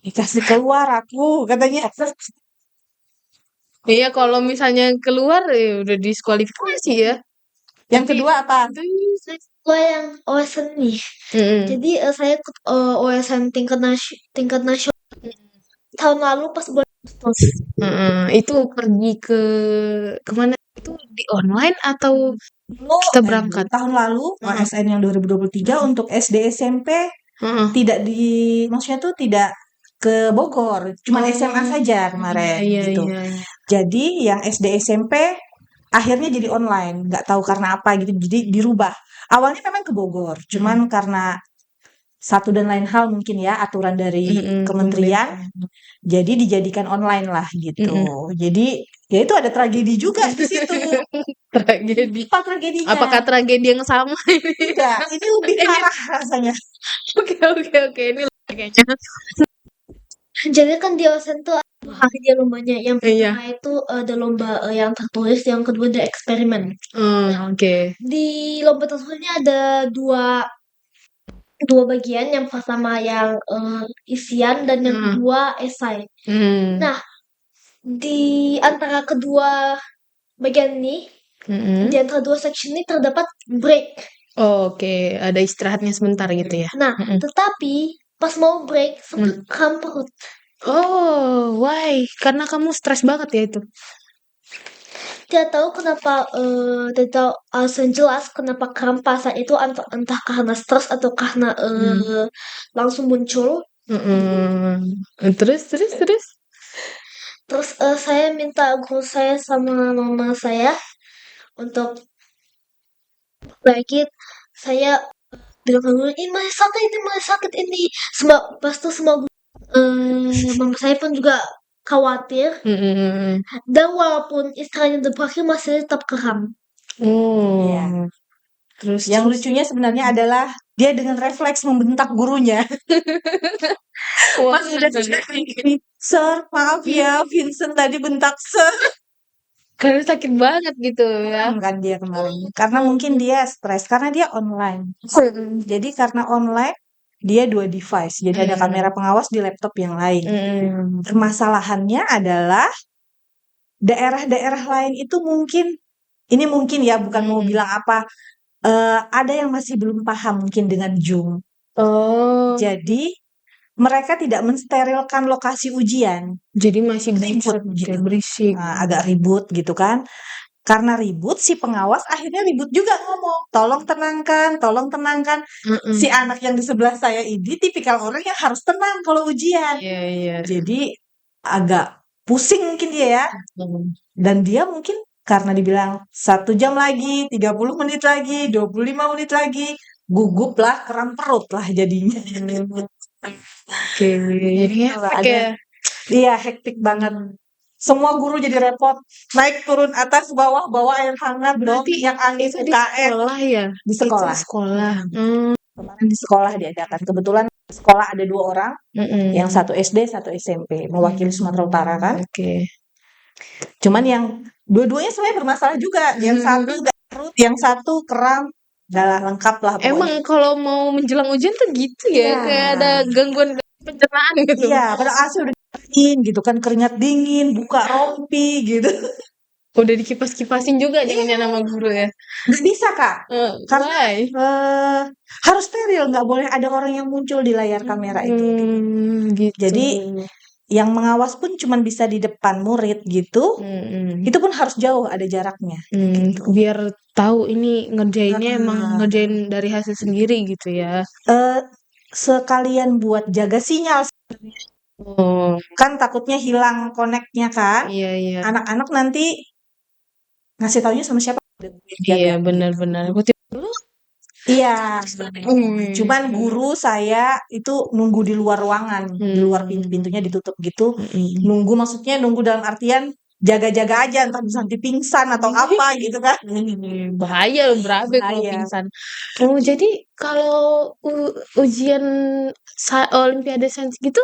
Dikasih keluar aku katanya. Iya, kalau misalnya keluar ya udah diskualifikasi ya. Yang kedua apa? Gue yang OSN nih. Jadi saya ikut OSN tingkat nasional tahun lalu pas bulan Itu pergi kemana? Itu di online atau Dulu, kita berangkat? tahun lalu Heeh. OSN yang 2023 untuk SD SMP Heeh. maksudnya tuh tidak ke Bogor, cuman SMA saja Iya kemarin iya gitu. iya iya. Jadi yang SD SMP akhirnya jadi online, nggak tahu karena apa gitu, jadi dirubah. Awalnya memang ke Bogor, cuman karena satu dan lain hal mungkin ya aturan dari kementerian, Pemerintah. jadi dijadikan online lah gitu. Mhm. Jadi ya itu ada tragedi juga di situ. Tragedi. Apa tragedinya? Apakah tragedi yang sama ini? Tidak, ini lebih Ini parah rasanya. oke, ini kayaknya. Jadi kan di OSN tuh ada 2 hari dia lombanya. Yang Iya. pertama itu ada lomba yang tertulis, yang kedua ada eksperimen. Oke. Di lomba tertulisnya ada dua bagian. Yang pertama yang isian dan yang kedua esai. Nah, di antara kedua bagian ini, di antara dua section ini terdapat break. Oke, ada istirahatnya sebentar gitu ya. Nah, tetapi pas mau break sempat kram perut. Oh, why? Karena kamu stres banget ya itu. Tidak tahu kenapa, tidak tahu alasan jelas kenapa kram pas saat itu, entah karena stres atau karena langsung muncul. Terus? Terus saya minta guru saya sama mama saya untuk bangkit. Saya bilang ke guru, ini masih sakit ini. Pas itu semua mama saya pun juga khawatir. Dan walaupun istirahatnya udah berakhir masih tetap kram. Iya. Terus Yang lucunya sebenarnya adalah dia dengan refleks membentak gurunya. Wah, Pas udah selesai gini, "Sir, maaf ya, Vincent tadi bentak Sir." karena sakit banget gitu ya. Kan dia kemarin. Karena mungkin dia stres karena dia online. Jadi karena online dia 2 device. Jadi ada kamera pengawas di laptop yang lain. Permasalahannya adalah daerah-daerah lain itu mungkin ya, bukan mau bilang apa, ada yang masih belum paham mungkin dengan Zoom. Oh, Jadi mereka tidak mensterilkan lokasi ujian. jadi masih Ribut berisik, gitu. berisik. Agak ribut gitu kan. Karena ribut, si pengawas akhirnya ribut juga ngomong, "Tolong tenangkan." Si anak yang di sebelah saya ini tipikal orang yang harus tenang kalau ujian. Iya. Jadi agak pusing mungkin dia ya. Dan dia mungkin karena dibilang 1 jam lagi, 30 menit lagi, 25 menit lagi, gugup lah, kram perut lah jadinya. Oke, jadi hektik ya. Iya, hektik banget. Semua guru jadi repot, naik turun atas bawah, bawa air hangat dong, Berarti minyak angin, itu di UKM. sekolah ya? Di sekolah. Itu sekolah. Kemarin di sekolah diadakan. Kebetulan di sekolah ada 2 orang, yang satu SD, satu SMP, mewakili Sumatera Utara kan. Oke. Cuman yang dua-duanya sebenarnya bermasalah juga. Yang satu gak perut, yang satu kram. Udah lah, lengkap lah pokoknya. Emang kalau mau menjelang ujian tuh gitu ya, Iya. kayak ada gangguan pencernaan gitu. Iya, padahal AC udah dingin gitu kan, keringat dingin, buka rompi gitu. Udah dikipas-kipasin juga jangan sama guru ya. Nggak bisa, Kak. Karena Why? harus steril, nggak boleh ada orang yang muncul di layar kamera itu. Gitu. Jadi yang mengawas pun cuma bisa di depan murid gitu. Itu pun harus jauh, ada jaraknya. Biar tahu ini ngerjainnya emang ngerjain dari hasil sendiri gitu ya. Sekalian buat jaga sinyal. Kan takutnya hilang connect-nya kan. Iya. Anak-anak nanti ngasih taunya sama siapa? Iya, benar-benar. Iya. Cuman guru saya itu nunggu di luar ruangan, di luar pintunya ditutup gitu. Nunggu maksudnya nunggu dalam artian jaga-jaga aja, entah bisa nanti pingsan atau apa gitu kan. Bahaya loh, berabe kalau Bahaya. pingsan. Jadi kalau ujian Olimpiade Sains gitu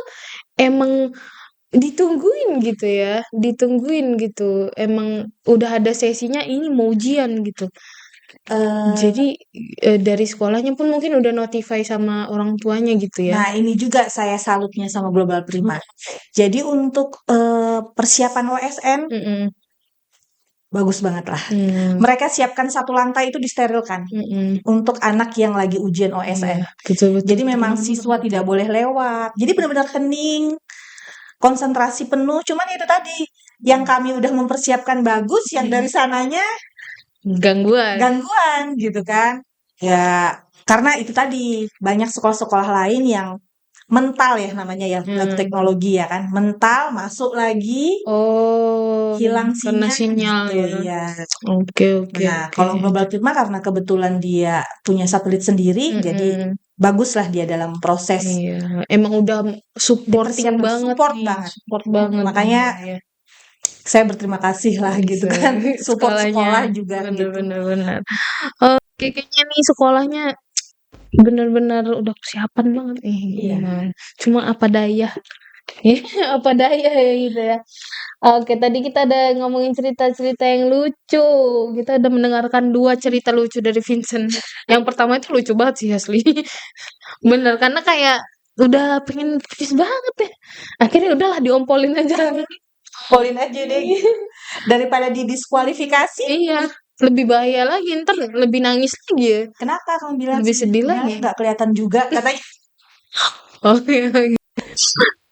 emang ditungguin gitu. Emang udah ada sesinya ini mau ujian gitu. Jadi dari sekolahnya pun mungkin udah notify sama orang tuanya gitu ya. Nah, ini juga saya salutnya sama Global Prima. Jadi untuk persiapan OSN bagus banget lah. Mereka siapkan satu lantai itu disterilkan untuk anak yang lagi ujian OSN. Betul. Jadi memang siswa tidak boleh lewat. Jadi benar-benar hening. konsentrasi penuh. Cuman itu tadi, yang kami udah mempersiapkan bagus, yang dari sananya gangguan gitu kan. Ya, karena itu tadi banyak sekolah-sekolah lain yang mental ya namanya ya, teknologi ya kan. Mental masuk lagi, Oh, hilang karena sinyal sinyal gitu. ya. Iya. Oke, oke, Nah, oke. kalau Global Trip mah karena kebetulan dia punya satelit sendiri, jadi Mm-mm. bagus lah dia dalam proses. Iya, emang udah supporting Dipersiapkan, banget support nih, banget. support banget. Makanya Iya. saya berterima kasih lah gitu kan, support sekolah Sekolahnya juga gitu. bener-bener. Oke, kayaknya nih sekolahnya bener-bener udah persiapan banget nih. Iya. Cuma apa daya, apa daya ya gitu ya. Oke, tadi kita ada ngomongin cerita-cerita yang lucu. Kita udah mendengarkan 2 cerita lucu dari Vincent. Yang pertama itu lucu banget sih asli. Bener, karena kayak udah pengen pipis banget ya. Akhirnya udahlah diompolin aja. Polin aja deh gitu. Daripada didiskualifikasi. Iya, lebih bahaya lagi, ntar lebih nangis lagi ya. Kenapa kamu bilang Lebih sedih Mel lagi. nggak kelihatan juga katanya. Oke, oke.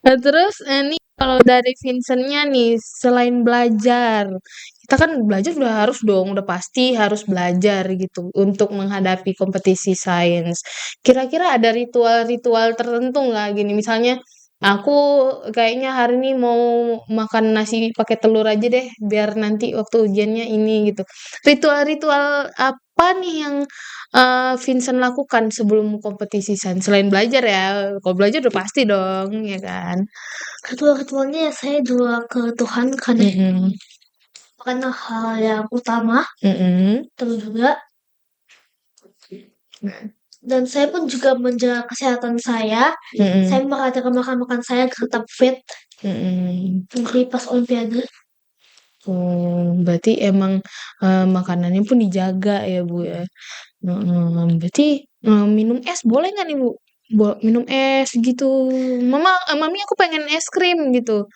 Nah, terus nih kalau dari Vincentnya nih, selain belajar, kita kan belajar udah harus dong, udah pasti harus belajar gitu untuk menghadapi kompetisi sains. Kira-kira ada ritual-ritual tertentu nggak gini? Misalnya, aku kayaknya hari ini mau makan nasi pakai telur aja deh, biar nanti waktu ujiannya ini gitu. Ritual-ritual apa nih yang Vincent lakukan sebelum kompetisi sains? Selain belajar ya, kalau belajar udah pasti dong, ya kan? Ritual-ritualnya ya saya doa ke Tuhan karena karena hal yang utama. Terus juga dan saya pun juga menjaga kesehatan saya. Saya memperhatikan makan saya agar tetap fit nanti pas Olimpiade. Berarti emang makanannya pun dijaga ya Bu ya. Berarti minum es boleh nggak nih Bu? Minum es gitu. Mami aku pengen es krim gitu.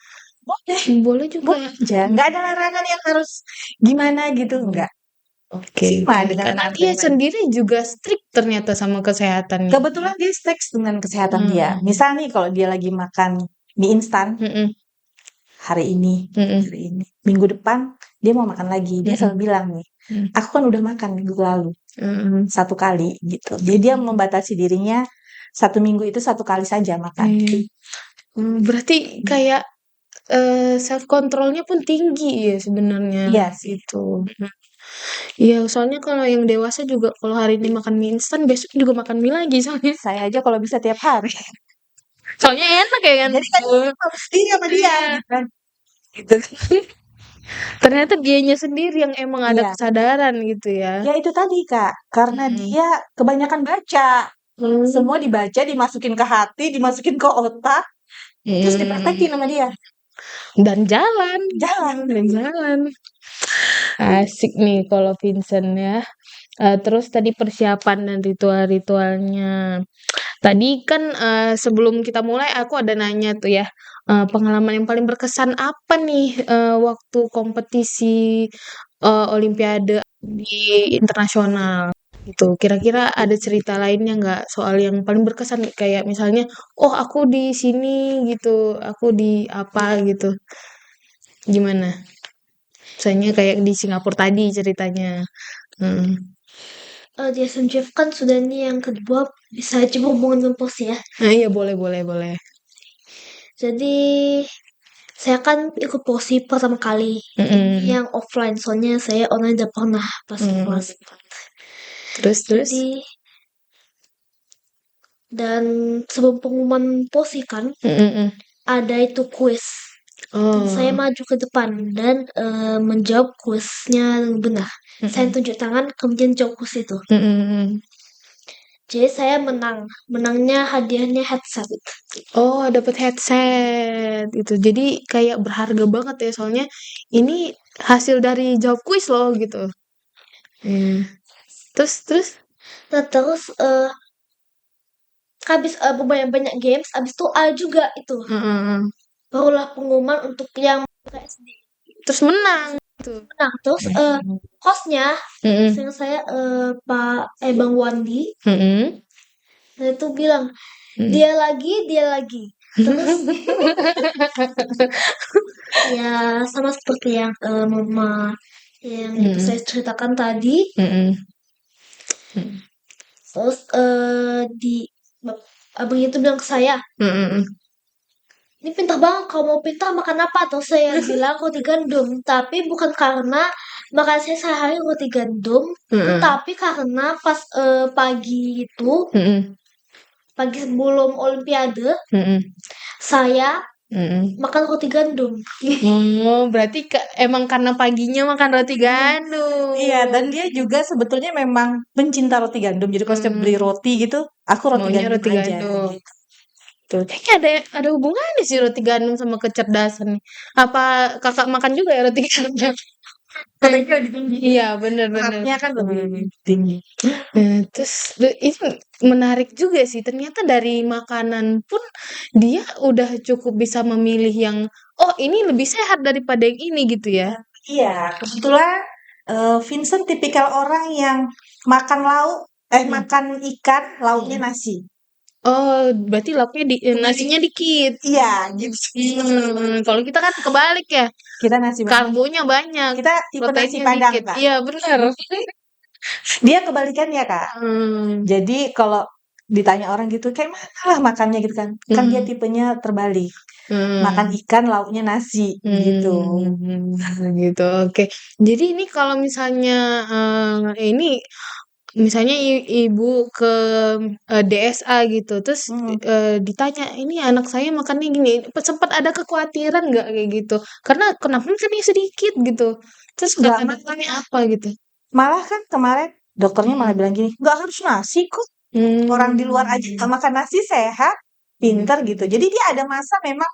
Boleh, Boleh juga. boleh aja. Nggak ada larangan yang harus gimana gitu, enggak. Oke. Sama dengan Karena anak dia yang lain. sendiri juga strict ternyata sama kesehatannya. Kebetulan dia strict dengan kesehatan dia. Misal nih kalau dia lagi makan mie instan hari ini, minggu depan dia mau makan lagi, dia selalu bilang nih, aku kan udah makan minggu lalu 1 kali gitu. Jadi dia membatasi dirinya 1 minggu itu 1 kali saja makan. Berarti kayak self controlnya pun tinggi ya sebenarnya. Iya sih. Gitu. Iya, soalnya kalau yang dewasa juga kalau hari ini makan mie instan, besok juga makan mie lagi soalnya. Saya aja kalau bisa tiap hari. Soalnya enak ya kan. Jadi kan harus setia sama dia gitu kan. Gitu. Ternyata dianya sendiri yang emang ada Iya. kesadaran gitu ya. Ya itu tadi Kak, karena dia kebanyakan baca. Semua dibaca, dimasukin ke hati, dimasukin ke otak, terus dipraktekin sama dia. Dan jalan. Jalan. Asik nih kalau Vincent ya. Terus tadi persiapan dan ritual-ritualnya. Tadi kan sebelum kita mulai aku ada nanya tuh ya, pengalaman yang paling berkesan apa nih waktu kompetisi Olimpiade di internasional gitu. Kira-kira ada cerita lainnya nggak soal yang paling berkesan kayak misalnya, oh aku di sini gitu, aku di apa gitu. Gimana? Misalnya kayak di Singapura tadi ceritanya. Di SMJF kan sudah ini yang kedua, bisa coba hubungan pos ya. Iya boleh. Jadi saya kan ikut posi pertama kali. Ini yang offline, soalnya saya online udah pernah pas kelas 4. Terus? Jadi dan sebelum pengumuman posi kan ada itu kuis. Dan saya maju ke depan dan menjawab kuisnya benar. Saya tunjuk tangan kemudian jawab kuis itu. Jadi saya menang. Menangnya hadiahnya headset. Oh, dapat headset itu. Jadi kayak berharga banget ya soalnya ini hasil dari jawab kuis loh gitu. Terus? Nah terus habis banyak games, habis itu A juga itu. Barulah pengumuman untuk yang SD. Terus menang. Menang. Terus hostnya, sering saya Pak Bang Wandi, nah itu bilang dia lagi. Terus ya sama seperti yang mama yang itu Mm-mm. saya ceritakan tadi. Mm-mm. Terus abang itu bilang ke saya, Mm-mm. ini pintar banget, kalau mau pintar makan apa? Terus saya bilang roti gandum, tapi bukan karena makan saya sehari roti gandum, Mm-mm. tapi karena pas pagi itu, Mm-mm. pagi sebelum Olimpiade, Mm-mm. saya Mm-mm. makan roti gandum. Oh, berarti emang karena paginya makan roti gandum. Iya, dan dia juga sebetulnya memang pencinta roti gandum. Jadi kalau setiap beli roti gitu, aku roti Maunya gandum roti aja. gandum. Gitu. Tuh, kayaknya ada hubungannya sih roti gandum sama kecerdasan nih. Apa kakak makan juga ya roti gandum? Katanya lebih tinggi. Iya, bener-bener. Seratnya kan lebih tinggi. Terus itu menarik juga sih. Ternyata dari makanan pun dia udah cukup bisa memilih yang, oh ini lebih sehat daripada yang ini gitu ya. Iya, kebetulan Vincent tipikal orang yang makan makan ikan, lauknya nasi. Oh, berarti lauknya nasinya dikit. Iya, gitu. Kalau kita kan kebalik ya. Kita nasi banyak. Karbonya banyak, Kita tipe nasi proteinnya Padang, dikit. Kak. Iya, benar. Dia kebalikannya, Kak. Jadi kalau ditanya orang gitu, kayak mana lah makannya gitu kan. Kan dia tipenya terbalik. Makan ikan, lauknya nasi, gitu. Gitu. Oke. Jadi ini kalau misalnya ini misalnya ibu ke DSA gitu, terus ditanya, ini anak saya makannya gini, sempat ada kekhawatiran nggak kayak gitu? Karena kenapa kan ini sedikit gitu. Terus Nggak, kata dokternya apa gitu? Malah kan kemarin dokternya malah bilang gini, nggak harus nasi kok. Orang di luar aja nggak makan nasi sehat, pinter gitu. Jadi dia ada masa memang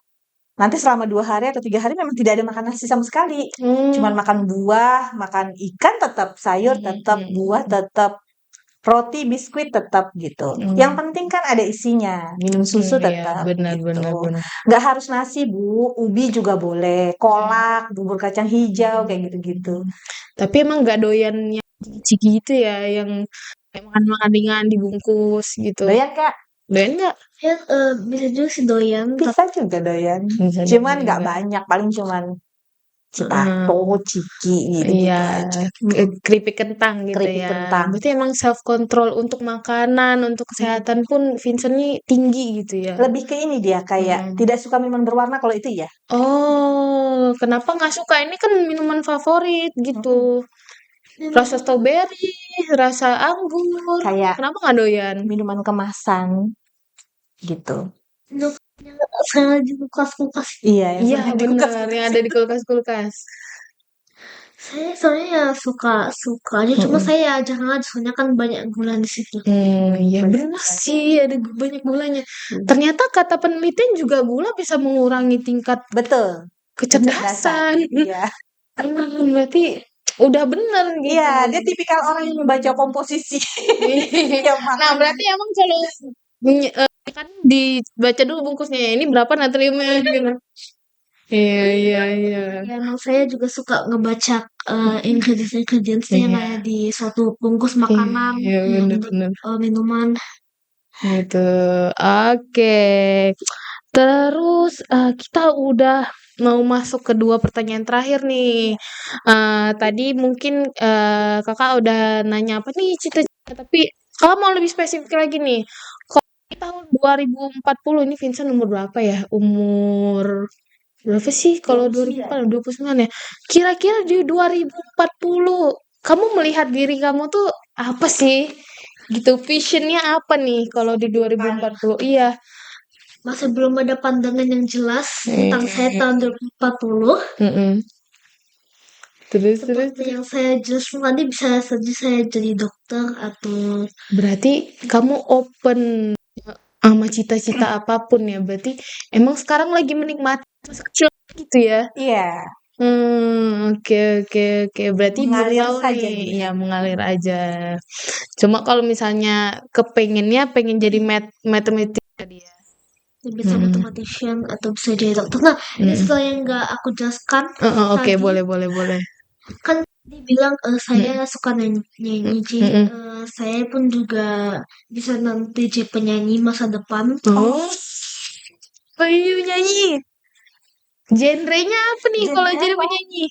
nanti selama 2 hari atau 3 hari memang tidak ada makan nasi sama sekali. Cuman makan buah, makan ikan tetap, sayur tetap, buah tetap, roti, biskuit tetap gitu. Yang penting kan ada isinya, minum susu Iya, tetap benar, gitu. benar. Nggak harus nasi Bu, ubi juga boleh, kolak, bubur kacang hijau kayak gitu-gitu. Tapi emang nggak doyan yang ciki gitu ya, yang kayak makan-makan ringan dibungkus gitu. Doyan Kak? Doyan nggak? Ya bisa juga sih doyan, Bisa juga doyan. Bisa Cuman juga. nggak banyak, paling cuman citato, ciki gitu Iya, aja. keripik kentang gitu Keripik ya. kentang. Berarti emang self control untuk makanan, untuk kesehatan pun Vincent nih tinggi gitu ya. Lebih ke ini dia kayak tidak suka minuman berwarna kalau itu ya. Oh, kenapa nggak suka? Ini kan minuman favorit gitu. Rasa strawberry, rasa anggur. Kayak Kenapa nggak doyan? minuman kemasan gitu. saya di kulkas-kulkas. Iya, Iya, yang di bener. kulkas-kulkas Yang ada di itu. kulkas-kulkas. Saya soalnya ya suka aja, cuma saya ya jarang aja, soalnya kan banyak gula di situ. Iya bener sih, ada banyak gulanya. Ternyata kata penelitian juga gula bisa mengurangi tingkat Betul. kecerdasan. Iya. Berarti udah bener gitu. Iya, dia tipikal orang yang membaca komposisi. Yang Nah, makan. berarti emang kalau kan dibaca dulu bungkusnya ya, ini berapa natriumnya gitu. Iya. Ya, emang saya juga suka ngebaca ingredients-ingredients yang ada di suatu bungkus makanan, Iya, bener. minuman. Gitu. Oke. Terus kita udah mau masuk ke 2 pertanyaan terakhir nih. Tadi mungkin kakak udah nanya apa nih cita-cita, tapi kalau mau lebih spesifik lagi nih, kalau di tahun 2040 ini Vincent umur berapa ya? Umur berapa sih kalau 2049 ya? Kira-kira di 2040 kamu melihat diri kamu tuh apa sih? Gitu, visionnya apa nih kalau di 2040? Iya. Masih belum ada pandangan yang jelas tentang saya tahun 2040. Terus. Seperti yang saya jelaskan tadi, bisa saja saya jadi dokter atau Berarti kamu open sama cita-cita apapun ya. Berarti emang sekarang lagi menikmati masa kecil gitu ya. Iya. Oke. Berarti belum Mengalir tahu saja nih. gitu. Iya, mengalir aja. Cuma kalau misalnya pengen jadi matematik tadi ya. bisa mathematician atau bisa jadi dokter. Nah, ini setelah yang nggak aku jelaskan Oke, tadi, boleh. kan dibilang saya suka nyanyi, jadi saya pun juga bisa nanti jadi penyanyi masa depan. Oh. penyanyi. Genrenya apa nih kalau Genre jadi apa? penyanyi?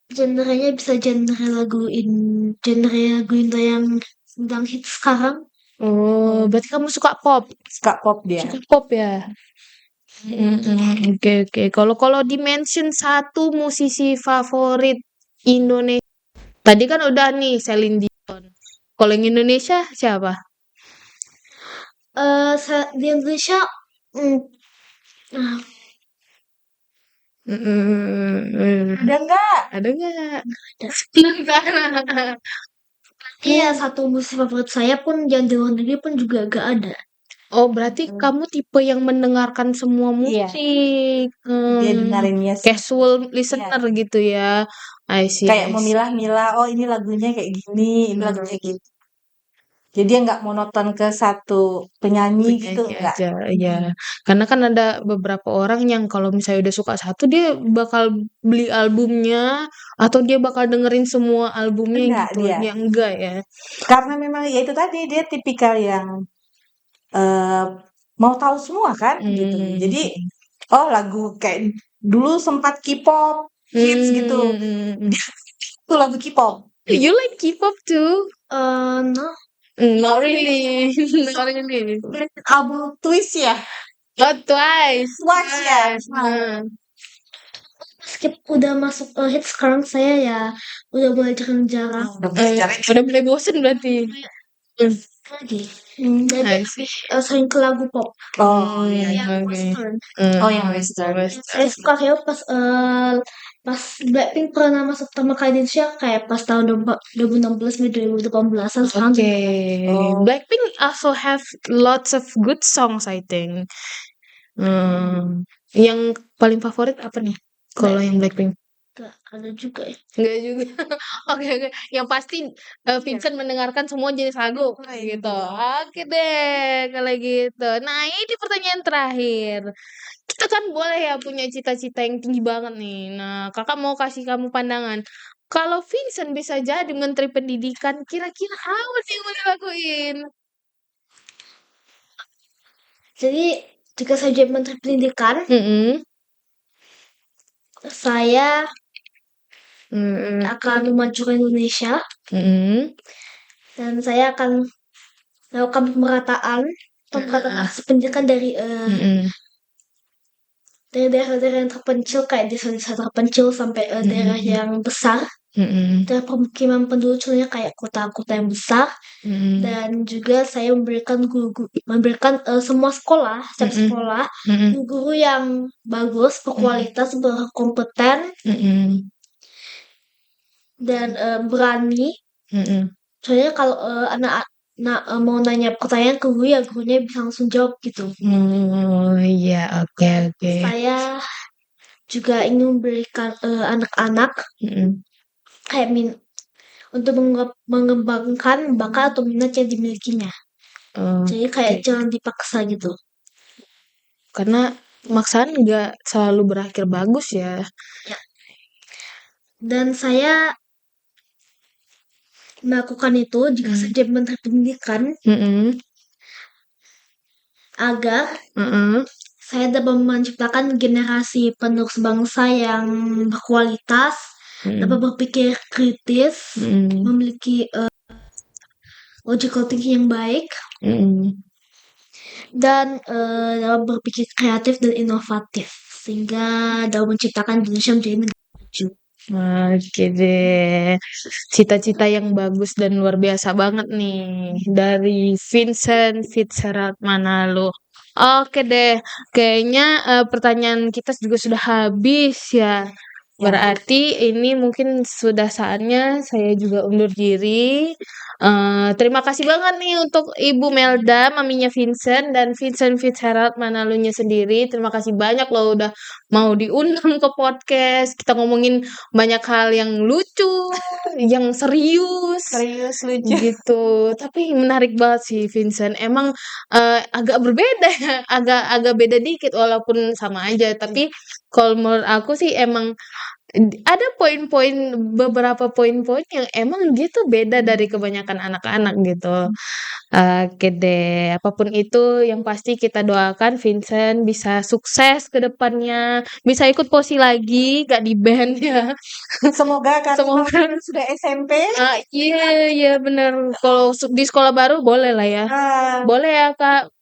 Genrenya bisa genre lagu Indo yang sedang hits sekarang. Oh, berarti kamu suka pop? Suka pop dia. Suka pop ya? Oke. Kalau di-mention satu musisi favorit Indonesia. Tadi kan udah nih Celine Dion. Kalau yang Indonesia siapa? Di Indonesia ah, Ada nggak? Ada nggak? ada. Iya, satu musisi favorit saya pun yang di luar negeri pun juga gak ada. Oh, berarti kamu tipe yang mendengarkan semua Iya, musik. dia dengerinnya Casual listener gitu ya. I see, kayak I see. memilah-milah. Oh, ini lagunya kayak gini, ini lagunya gitu. Jadi dia nggak monoton ke satu penyanyi gitu, Penyanyi enggak. aja, ya. Karena kan ada beberapa orang yang kalau misalnya udah suka satu, dia bakal beli albumnya atau dia bakal dengerin semua albumnya Enggak gitu. dia. Ya enggak ya. Karena memang ya itu tadi dia tipikal yang eh, mau tahu semua kan gitu. Jadi oh lagu kayak dulu sempat K-pop hits gitu. Hmm. Itu lagu K-pop. You like K-pop too? No, Not really. Not really. Album Twist ya. Oh, Twice. Twice ya. skip udah masuk hits sekarang saya ya udah mulai jarang-jarang Udah belajar. Udah mulai bosen berarti. lagi. I Dan see. sering ke lagu pop. Oh iya. Yang Okay. western. Oh yang Western. Saya suka kayak pas Blackpink pernah masuk pertama kali di Indonesia kayak pas tahun 2016 2018 sekarang juga. Okay. Oh. Blackpink also have lots of good songs, I think. Yang paling favorit apa nih? Kalau yang Blackpink? Gak ada juga ya. Enggak juga. Oke. Yang pasti Vincent mendengarkan semua jenis lagu gitu. Oke deh kalau gitu. Nah, ini pertanyaan terakhir. Kita kan boleh ya punya cita-cita yang tinggi banget nih. Nah, kakak mau kasih kamu pandangan. Kalau Vincent bisa jadi Menteri Pendidikan, kira-kira apa sih yang mau dilakuin? Jadi jika saya jadi Menteri Pendidikan, saya akan memajukan Indonesia dan saya akan melakukan pemerataan akses pendidikan dari daerah-daerah yang terpencil kayak desa-desa terpencil sampai daerah yang besar, daerah pemukiman penduduk contohnya kayak kota-kota yang besar, dan juga saya memberikan semua sekolah, setiap sekolah guru yang bagus, berkualitas, berkompeten, dan berani. Soalnya kalau anak mau nanya pertanyaan ke guru ya gurunya bisa langsung jawab gitu. Oh iya, oke. Saya juga ingin memberikan anak-anak kayak untuk mengembangkan bakat atau minat yang dimilikinya. Jadi kayak jangan dipaksa gitu. Karena pemaksaan nggak selalu berakhir bagus ya. Dan saya melakukan itu jika saya jadi Menteri Pendidikan agar saya dapat menciptakan generasi penerus bangsa yang berkualitas, dapat berpikir kritis, memiliki logical thinking yang baik, dan dapat berpikir kreatif dan inovatif sehingga dapat menciptakan Indonesia menjadi negara maju. Oke deh. Cita-cita yang bagus dan luar biasa banget nih dari Vincent Fitzgerald Manalo. Oke deh, kayaknya pertanyaan kita juga sudah habis ya. Berarti ini mungkin sudah saatnya saya juga undur diri. Terima kasih banget nih untuk Ibu Melda, maminya Vincent, dan Vincent Fitzgerald Manalunya sendiri. Terima kasih banyak loh udah mau diundang ke podcast. Kita ngomongin banyak hal yang lucu, yang serius lucu. gitu. Tapi menarik banget sih Vincent. Emang agak berbeda ya, agak beda dikit walaupun sama aja. Tapi kalau menurut aku sih emang Ada beberapa poin-poin yang emang dia tuh beda dari kebanyakan anak-anak gitu. Oke deh, apapun itu yang pasti kita doakan Vincent bisa sukses ke depannya, bisa ikut POSI lagi, gak di-ban ya. Semoga karena Semoga. kalau sudah SMP, Iya bener. Kalau di sekolah baru boleh lah ya. ah, Boleh ya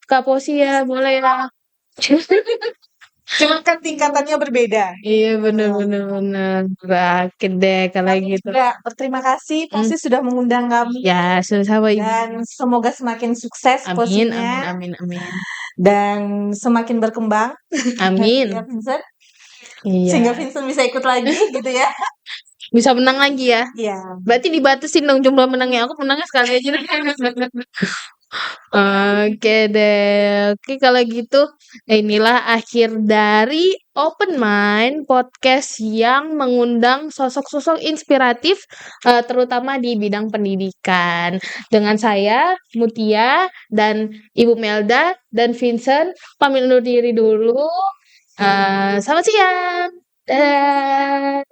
Kak POSI ya, boleh ya. cuman kan tingkatannya berbeda. Iya bener. Oke deh kalau Kami gitu. juga berterima kasih POSI sudah mengundang kami Ya, sama-sama Ibu. dan semoga semakin sukses Amin, POSInya amin. dan semakin berkembang. Amin. Ya, Vincent. Sehingga Iya. Vincent bisa ikut lagi gitu ya. Bisa menang lagi ya. Iya. Berarti dibatasin dong jumlah menangnya. Aku menangnya sekali aja deh. Oke deh. Oke kalau gitu inilah akhir dari Open Mind podcast yang mengundang sosok-sosok inspiratif terutama di bidang pendidikan. Dengan saya Mutia dan Ibu Melda dan Vincent pamit undur diri dulu. Selamat siang. Dadah.